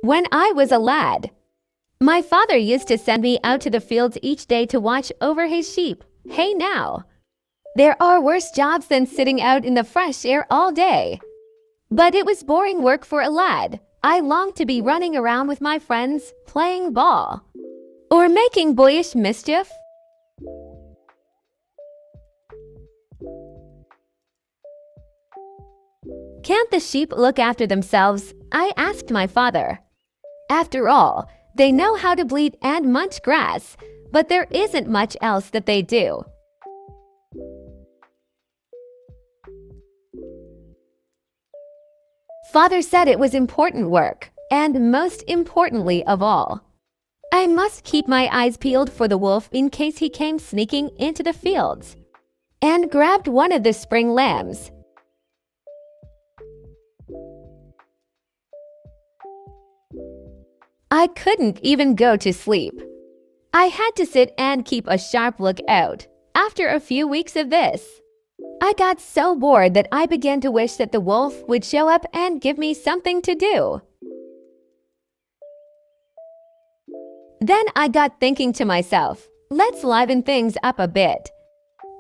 When I was a lad, my father used to send me out to the fields each day to watch over his sheep. Hey now, there are worse jobs than sitting out in the fresh air all day. But it was boring work for a lad. I longed to be running around with my friends, playing ball, or making boyish mischief. Can't the sheep look after themselves? I asked my father. After all, they know how to bleat and munch grass, but there isn't much else that they do. Father said it was important work, and most importantly of all, I must keep my eyes peeled for the wolf in case he came sneaking into the fields and grabbed one of the spring lambs. I couldn't even go to sleep. I had to sit and keep a sharp lookout. After a few weeks of this, I got so bored that I began to wish that the wolf would show up and give me something to do. Then I got thinking to myself, let's liven things up a bit.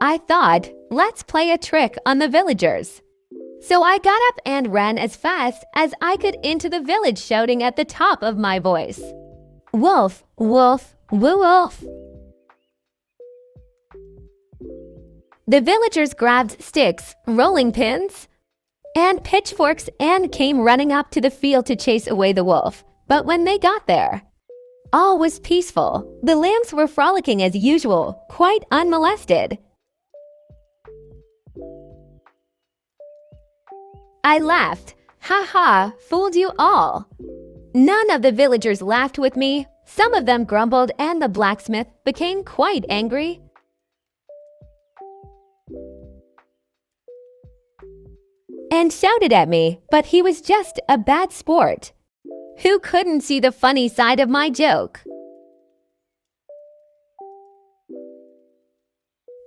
I thought, let's play a trick on the villagers. So I got up and ran as fast as I could into the village, shouting at the top of my voice, "Wolf, wolf, woo wolf." The villagers grabbed sticks, rolling pins, and pitchforks and came running up to the field to chase away the wolf. But when they got there, all was peaceful. The lambs were frolicking as usual, quite unmolested. I laughed. Ha ha, fooled you all. None of the villagers laughed with me. Some of them grumbled, and the blacksmith became quite angry. And shouted at me, but he was just a bad sport who couldn't see the funny side of my joke.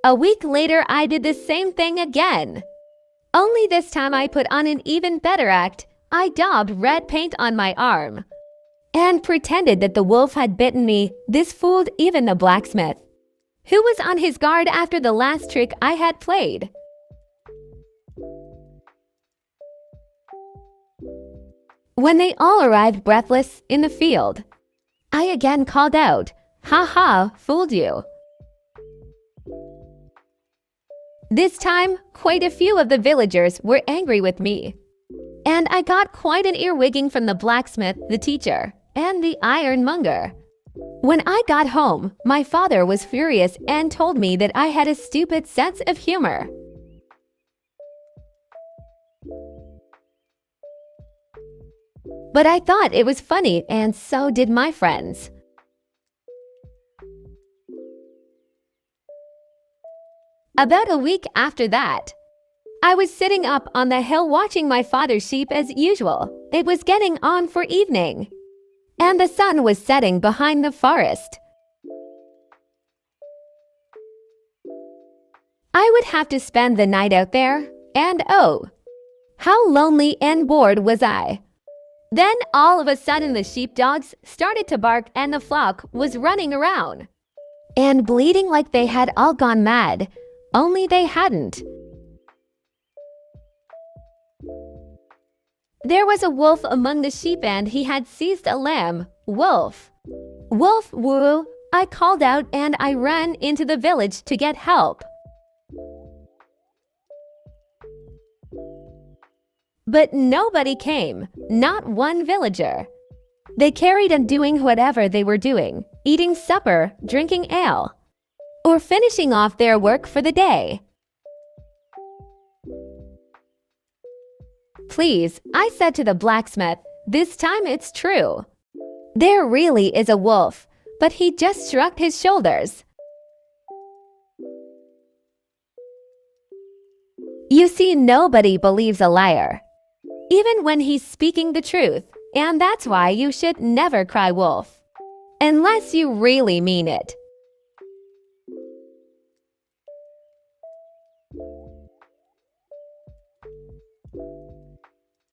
A week later, I did the same thing again. Only this time I put on an even better act. I daubed red paint on my arm and pretended that the wolf had bitten me. This fooled even the blacksmith, who was on his guard after the last trick I had played. When they all arrived breathless in the field, I again called out, "Ha ha, fooled you." This time, quite a few of the villagers were angry with me, and I got quite an earwigging from the blacksmith, the teacher, and the ironmonger. When I got home, my father was furious and told me that I had a stupid sense of humor. But I thought it was funny, and so did my friends. About a week after that, I was sitting up on the hill watching my father's sheep as usual. It was getting on for evening, and the sun was setting behind the forest. I would have to spend the night out there, and oh, how lonely and bored was I. Then all of a sudden the sheepdogs started to bark and the flock was running around and bleating like they had all gone mad, only they hadn't. There was a wolf among the sheep and he had seized a lamb. "Wolf, wolf, woo," I called out, and I ran into the village to get help. But nobody came, not one villager. They carried on doing whatever they were doing, eating supper, drinking ale, or finishing off their work for the day. "Please," I said to the blacksmith, "this time it's true. There really is a wolf," but he just shrugged his shoulders. You see, nobody believes a liar, even when he's speaking the truth, and that's why you should never cry wolf, unless you really mean it.